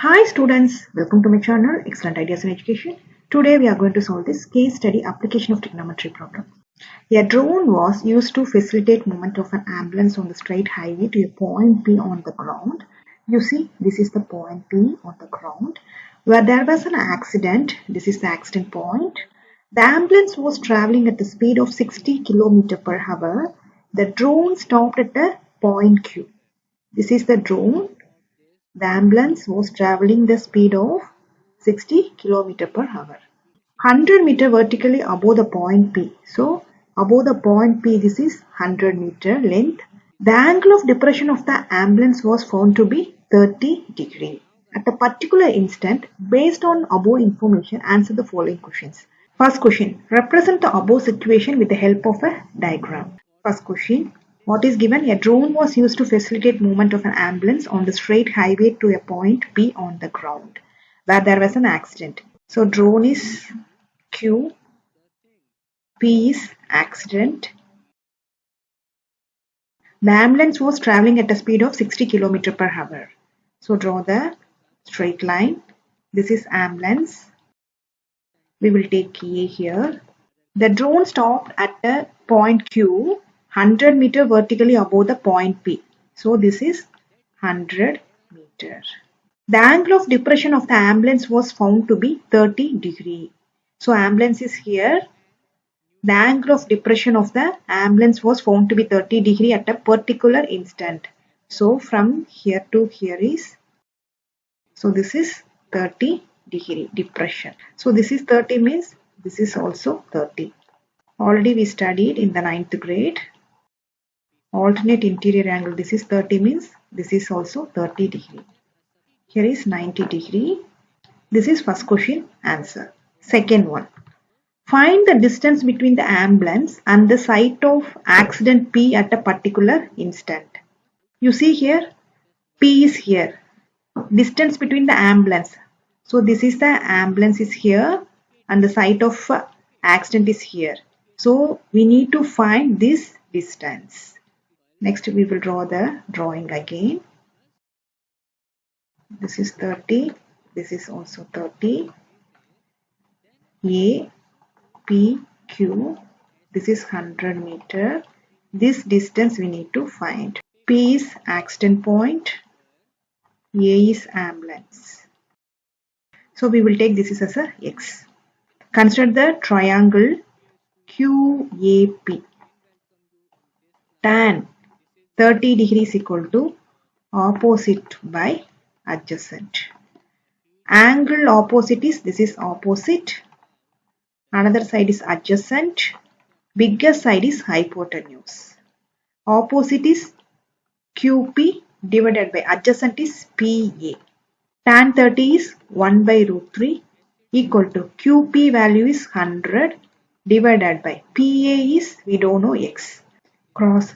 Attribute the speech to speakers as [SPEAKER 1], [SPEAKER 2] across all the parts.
[SPEAKER 1] Hi students, welcome to my channel Excellent Ideas in Education. Today we are going to solve this case study application of trigonometry problem. A drone was used to facilitate movement of an ambulance on the straight highway to a point P on the ground. You see, this is the point P on the ground where there was an accident. This is the accident point. The ambulance was traveling at the speed of 60 km per hour. The drone stopped at a point Q. This is the drone. The ambulance was traveling the speed of 60 km per hour. 100 meter vertically above the point P. So above the point P, this is 100 meter length. The angle of depression of the ambulance was found to be 30 degree. At a particular instant, based on above information, answer the following questions. First question, represent the above situation with the help of a diagram. First question, what is given? A drone was used to facilitate movement of an ambulance on the straight highway to a point P on the ground where there was an accident. So drone is Q, P is accident. The ambulance was traveling at a speed of 60 km per hour. So draw the straight line. This is ambulance. We will take A here. The drone stopped at a point Q 100 meter vertically above the point P. So this is 100 meter. The angle of depression of the ambulance was found to be 30 degree. So ambulance is here. The angle of depression of the ambulance was found to be 30 degree at a particular instant. So from here to here is, so this is 30 degree depression. So this is 30 means this is also 30. Already we studied in the 9th grade. Alternate interior angle, this is 30 means this is also 30 degree. Here is 90 degree. This is first question answer. Second one. Find the distance between the ambulance and the site of accident P at a particular instant. You see here, P is here. Distance between the ambulance. So this is the ambulance is here and the site of accident is here. So we need to find this distance. Next we will draw the drawing again. This is 30. This is also 30. A, P, Q. This is 100 meter. This distance we need to find. P is accident point. A is ambulance. So we will take this as a X. Consider the triangle QAP. Tan 30 degrees equal to opposite by adjacent. Angle opposite is, this is opposite. Another side is adjacent. Bigger side is hypotenuse. Opposite is QP divided by adjacent is PA. Tan 30 is 1 by root 3 equal to QP value is 100 divided by PA is, we don't know, X. Cross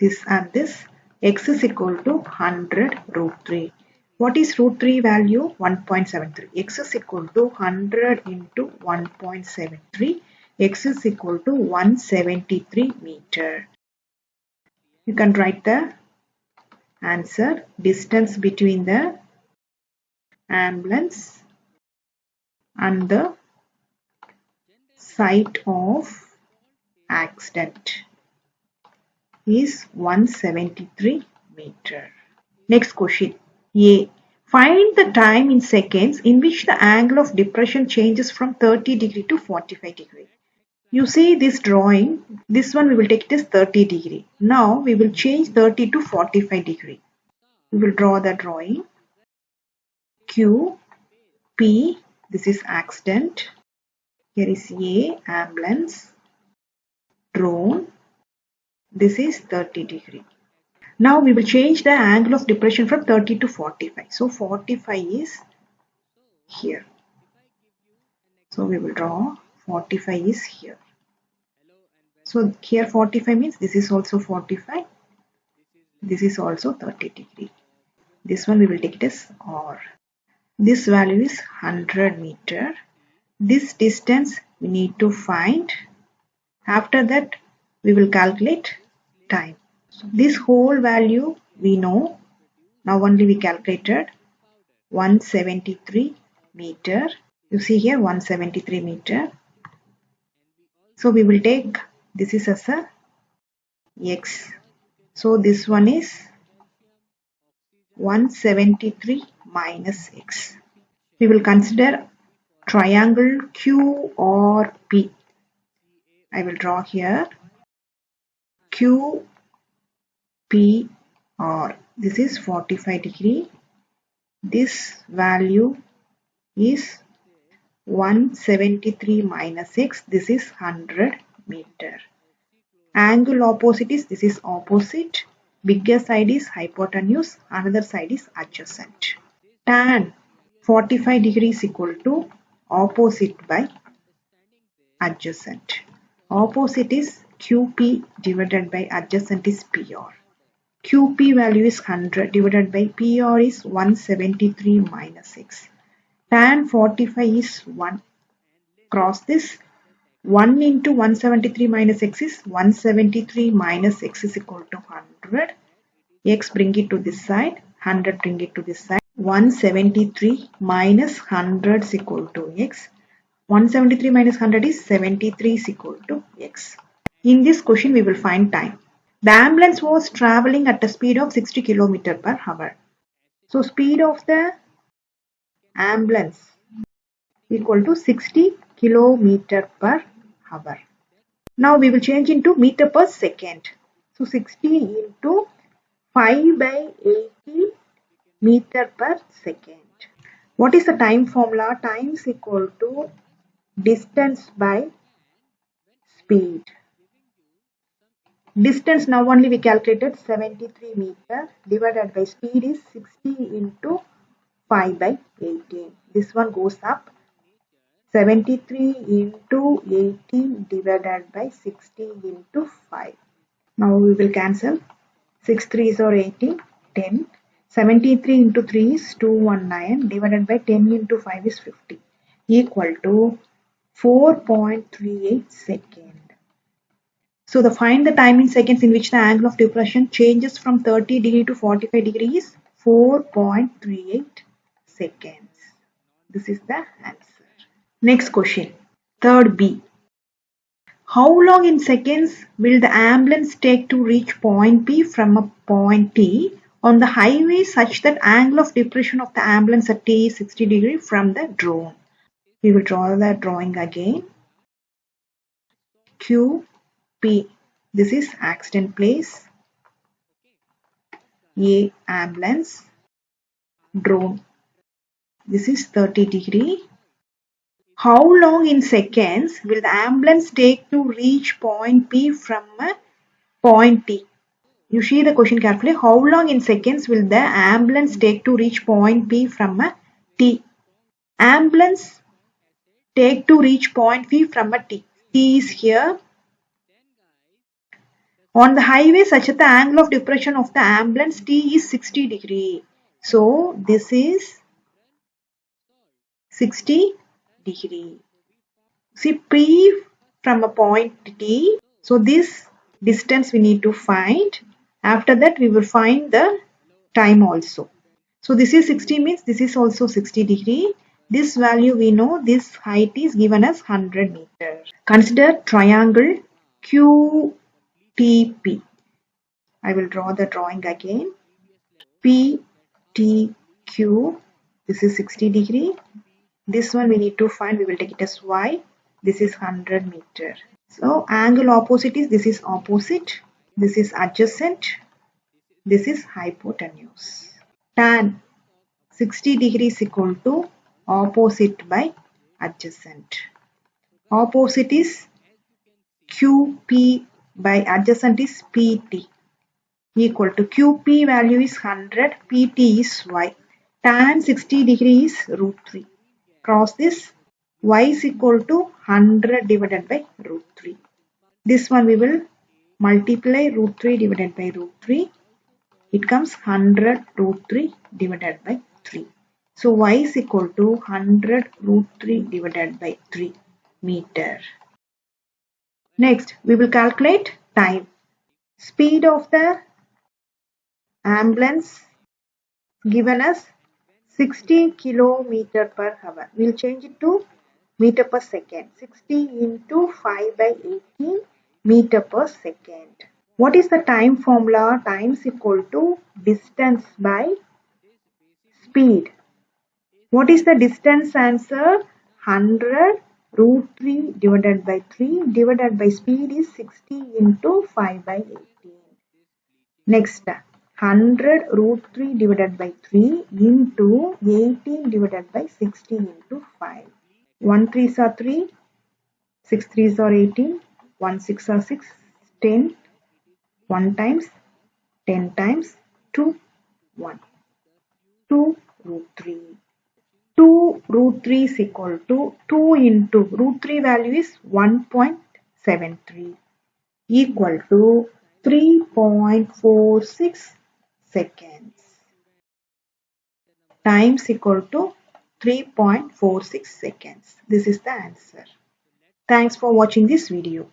[SPEAKER 1] this and this. X is equal to 100 root 3. What is root 3 value? 1.73. X is equal to 100 into 1.73. X is equal to 173 meter. You can write the answer. Distance between the ambulance and the site of accident is 173 meter. Next question. A. Find the time in seconds in which the angle of depression changes from 30 degree to 45 degree. You see this drawing, this one we will take it as 30 degree. Now we will change 30 to 45 degree. We will draw the drawing. Q, P, this is accident. Here is A, ambulance, drone. This is 30 degree. Now we will change the angle of depression from 30 to 45. So 45 is here. So we will draw 45 is here. So here 45 means this is also 45. This is also 30 degree. This one we will take it as R. This value is 100 meter. This distance we need to find. After that we will calculate time. So this whole value we know. Now only we calculated. 173 meter. You see here 173 meter. So we will take this is as a x. So this one is 173 minus x. We will consider triangle QRP. I will draw here QPR. This is 45 degree. This value is 173 minus x. This is 100 meter. Angle opposite is this is opposite. Bigger side is hypotenuse. Another side is adjacent. Tan 45 degrees equal to opposite by adjacent. Opposite is QP divided by adjacent is PR. QP value is 100 divided by PR is 173 minus x. Tan 45 is 1. Cross this. 1 into 173 minus x is 173 minus x is equal to 100. X bring it to this side. 100 bring it to this side. 173 minus 100 is equal to x. 173 minus 100 is 73 is equal to x. In this question we will find time. The ambulance was traveling at a speed of 60 km per hour. So speed of the ambulance equal to 60 km per hour. Now we will change into meter per second. So 60 into 5 by 80 meter per second. What is the time formula? Time is equal to distance by speed. Distance now only we calculated 73 meter divided by speed is 60 into 5 by 18. This one goes up. 73 into 18 divided by 60 into 5. Now we will cancel. 6 3s are 18, 10. 73 into 3 is 219 divided by 10 into 5 is 50 equal to 4.38 seconds. So find the time in seconds in which the angle of depression changes from 30 degree to 45 degrees is 4.38 seconds. This is the answer. Next question. Third B. How long in seconds will the ambulance take to reach point P from a point T on the highway such that angle of depression of the ambulance at T is 60 degree from the drone? We will draw the drawing again. Q, P. This is accident place. A, ambulance. Drone. This is 30 degree. How long in seconds will the ambulance take to reach point P from a point T? You see the question carefully. How long in seconds will the ambulance take to reach point P from a T? Ambulance take to reach point P from a T. T is here. On the highway such that the angle of depression of the ambulance T is 60 degree. So this is 60 degree. See P from a point T. So this distance we need to find. After that we will find the time also. So this is 60 means this is also 60 degree. This value we know, this height is given as 100 meters. Consider triangle QTP. I will draw the drawing again. PTQ. This is 60 degree. This one we need to find. We will take it as Y. This is 100 meter. So angle opposite is this is opposite. This is adjacent. This is hypotenuse. Tan 60 degrees equal to opposite by adjacent. Opposite is QP by adjacent is PT equal to QP value is 100, PT is Y. Tan 60 degrees is root 3. Cross this. Y is equal to 100 divided by root 3. This one we will multiply root 3 divided by root 3. It comes 100 root 3 divided by 3. So Y is equal to 100 root 3 divided by 3 meter. Next, we will calculate time. Speed of the ambulance given as 60 kilometer per hour. We'll change it to meter per second. 60 into 5 by 18 meter per second. What is the time formula? Time is equal to distance by speed. What is the distance answer? 100 root 3 divided by 3 divided by speed is 60 into 5 by 18. Next, 100 root 3 divided by 3 into 18 divided by 60 into 5. 1 3s are 3, 6 3s are 18, 1 6 are 6, 10, 1 times, 10 times, 2, 1. 2 root 3. 2 root 3 is equal to 2 into root 3 value is 1.73 equal to 3.46 seconds. Times equal to 3.46 seconds. This is the answer. Thanks for watching this video.